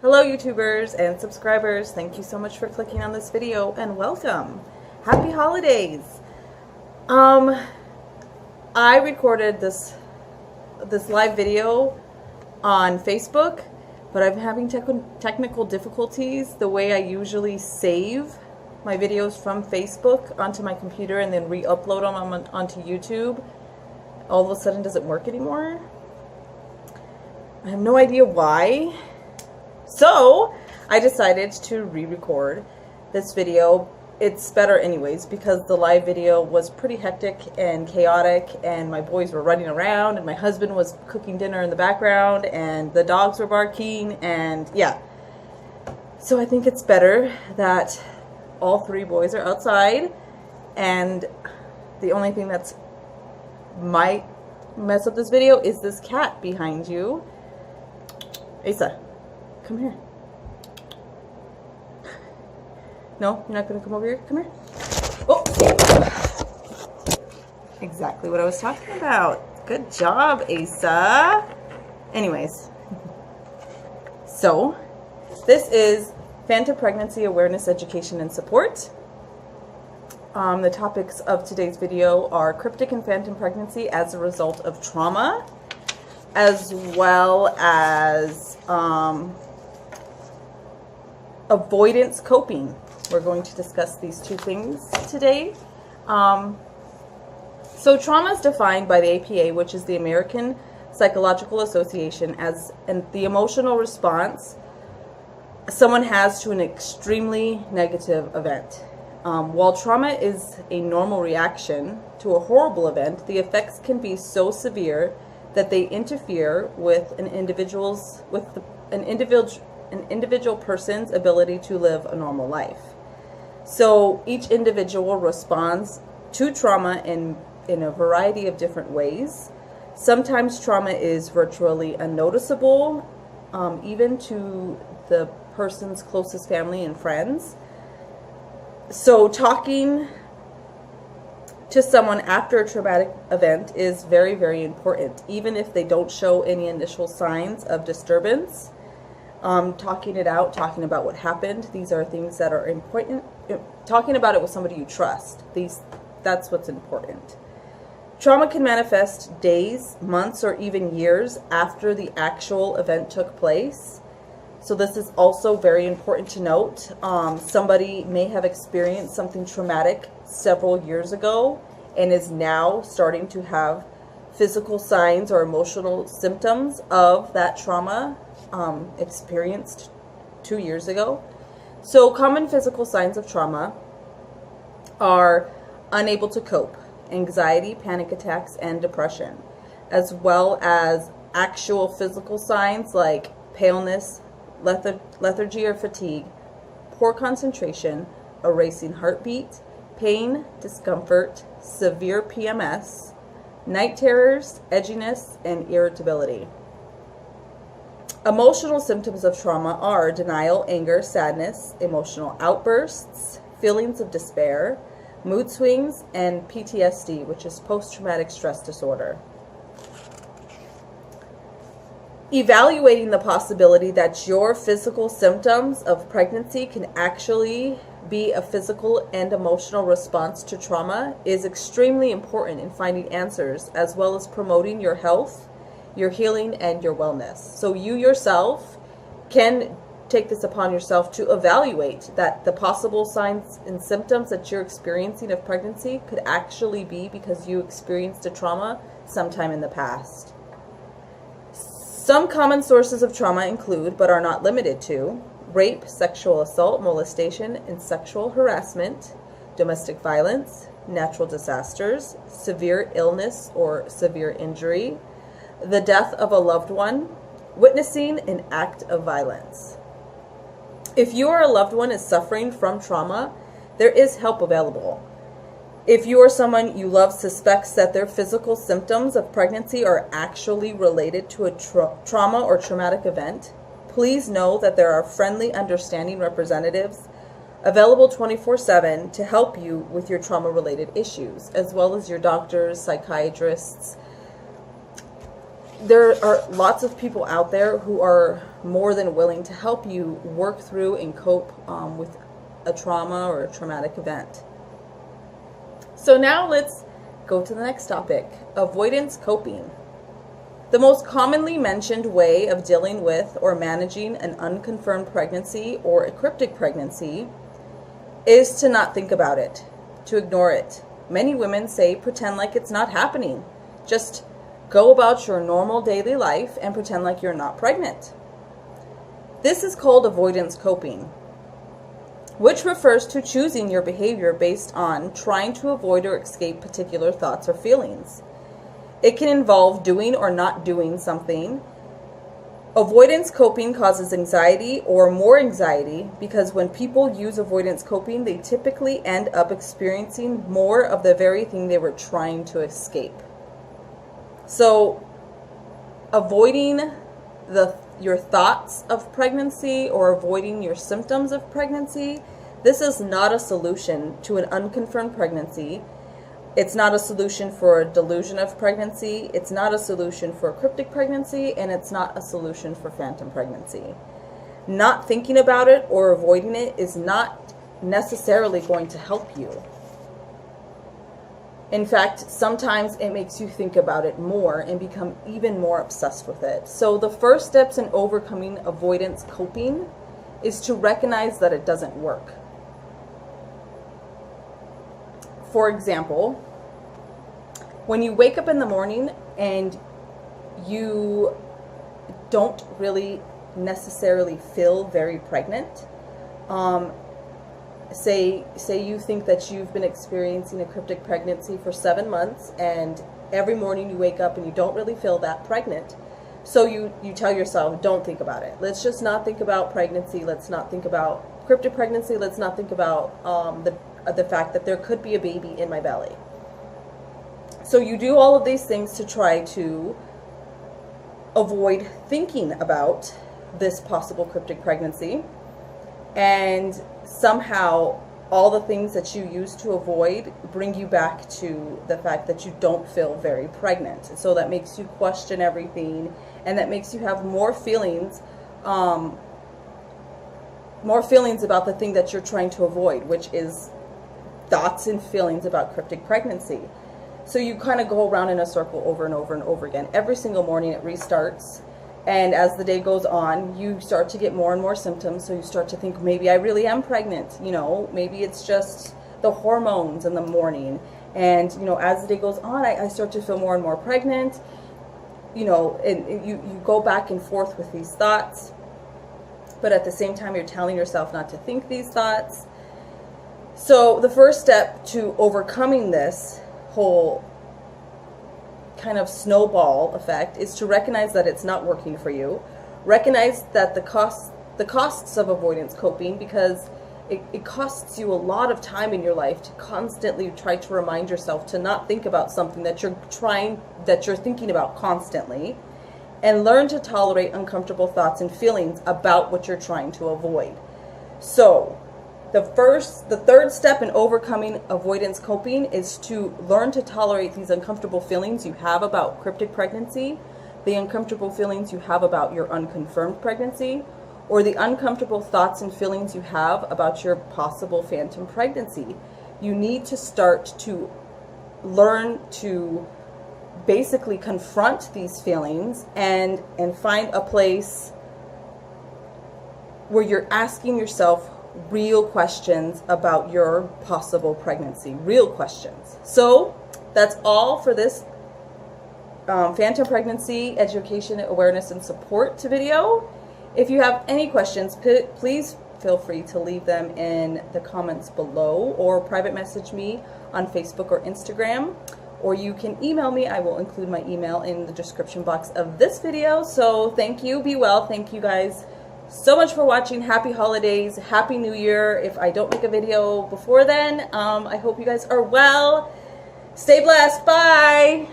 Hello YouTubers and subscribers, thank you so much for clicking on this video and welcome. Happy holidays. I recorded this live video on Facebook, but I'm having technical difficulties. The way I usually save my videos from Facebook onto my computer and then re-upload them onto YouTube, all of a sudden doesn't work anymore. I have no idea why. So I decided to re-record this video. It's better anyways because the live video was pretty hectic and chaotic, and my boys were running around and my husband was cooking dinner in the background and the dogs were barking, and yeah. So I think it's better that all three boys are outside, and the only thing that's might mess up this video is this cat behind you. Asa, come here. No, you're not going to come over here? Come here. Oh! Exactly what I was talking about. Good job, Asa. Anyways. So, this is Phantom Pregnancy Awareness, Education, and Support. The topics of today's video are cryptic and phantom pregnancy as a result of trauma, as well as avoidance coping. We're going to discuss these two things today. So trauma is defined by the APA, which is the American Psychological Association, as the emotional response someone has to an extremely negative event. While trauma is a normal reaction to a horrible event, the effects can be so severe that they interfere with an individual person's ability to live a normal life. So each individual responds to trauma in a variety of different ways. Sometimes trauma is virtually unnoticeable, even to the person's closest family and friends. So talking to someone after a traumatic event is very, very important, even if they don't show any initial signs of disturbance. Talking it out, talking about what happened, these are things that are important. Talking about it with somebody you trust, that's what's important. Trauma can manifest days, months, or even years after the actual event took place. So this is also very important to note. Somebody may have experienced something traumatic several years ago and is now starting to have physical signs or emotional symptoms of that trauma experienced 2 years ago. So common physical signs of trauma are unable to cope, anxiety, panic attacks, and depression, as well as actual physical signs like paleness, lethargy or fatigue, poor concentration, a racing heartbeat, pain, discomfort, severe PMS, night terrors, edginess, and irritability. Emotional symptoms of trauma are denial, anger, sadness, emotional outbursts, feelings of despair, mood swings, and PTSD, which is post-traumatic stress disorder. Evaluating the possibility that your physical symptoms of pregnancy can actually be a physical and emotional response to trauma is extremely important in finding answers, as well as promoting your health, your healing, and your wellness. So you yourself can take this upon yourself to evaluate that the possible signs and symptoms that you're experiencing of pregnancy could actually be because you experienced a trauma sometime in the past. Some common sources of trauma include, but are not limited to, rape, sexual assault, molestation, and sexual harassment, domestic violence, natural disasters, severe illness or severe injury, the death of a loved one, witnessing an act of violence. If you or a loved one is suffering from trauma, there is help available. If you or someone you love suspects that their physical symptoms of pregnancy are actually related to a trauma or traumatic event, please know that there are friendly, understanding representatives available 24/7 to help you with your trauma-related issues, as well as your doctors, psychiatrists. There are lots of people out there who are more than willing to help you work through and cope with a trauma or a traumatic event. So now let's go to the next topic, avoidance coping. The most commonly mentioned way of dealing with or managing an unconfirmed pregnancy or a cryptic pregnancy is to not think about it, to ignore it. Many women say pretend like it's not happening. Just go about your normal daily life and pretend like you're not pregnant. This is called avoidance coping, which refers to choosing your behavior based on trying to avoid or escape particular thoughts or feelings. It can involve doing or not doing something. Avoidance coping causes anxiety or more anxiety because when people use avoidance coping, they typically end up experiencing more of the very thing they were trying to escape. So, avoiding your thoughts of pregnancy or avoiding your symptoms of pregnancy, this is not a solution to an unconfirmed pregnancy. It's not a solution for a delusion of pregnancy. It's not a solution for a cryptic pregnancy, and it's not a solution for phantom pregnancy. Not thinking about it or avoiding it is not necessarily going to help you. In fact, sometimes it makes you think about it more and become even more obsessed with it. So the first steps in overcoming avoidance coping is to recognize that it doesn't work. For example, when you wake up in the morning and you don't really necessarily feel very pregnant, say you think that you've been experiencing a cryptic pregnancy for 7 months, and every morning you wake up and you don't really feel that pregnant. So you tell yourself, don't think about it. Let's just not think about pregnancy. Let's not think about cryptic pregnancy. Let's not think about the fact that there could be a baby in my belly. So you do all of these things to try to avoid thinking about this possible cryptic pregnancy, and somehow all the things that you used to avoid bring you back to the fact that you don't feel very pregnant. So that makes you question everything, and that makes you have more feelings about the thing that you're trying to avoid, which is thoughts and feelings about cryptic pregnancy. So you kind of go around in a circle over and over and over again. Every single morning it restarts, and as the day goes on, you start to get more and more symptoms. So you start to think, maybe I really am pregnant. Maybe it's just the hormones in the morning. And as the day goes on, I start to feel more and more pregnant. And you go back and forth with these thoughts, but at the same time you're telling yourself not to think these thoughts. So the first step to overcoming this whole kind of snowball effect is to recognize that it's not working for you. Recognize that the costs of avoidance coping, because it costs you a lot of time in your life to constantly try to remind yourself to not think about something that you're thinking about constantly, and learn to tolerate uncomfortable thoughts and feelings about what you're trying to avoid. So the third step in overcoming avoidance coping is to learn to tolerate these uncomfortable feelings you have about cryptic pregnancy, the uncomfortable feelings you have about your unconfirmed pregnancy, or the uncomfortable thoughts and feelings you have about your possible phantom pregnancy. You need to start to learn to basically confront these feelings and find a place where you're asking yourself real questions about your possible pregnancy, real questions. So that's all for this phantom pregnancy education, awareness, and support video. If you have any questions, please feel free to leave them in the comments below, or private message me on Facebook or Instagram, or you can email me. I will include my email in the description box of this video. So thank you, be well. Thank you guys so much for watching. Happy holidays, happy new year. If I don't make a video before then, I hope you guys are well. Stay blessed. Bye.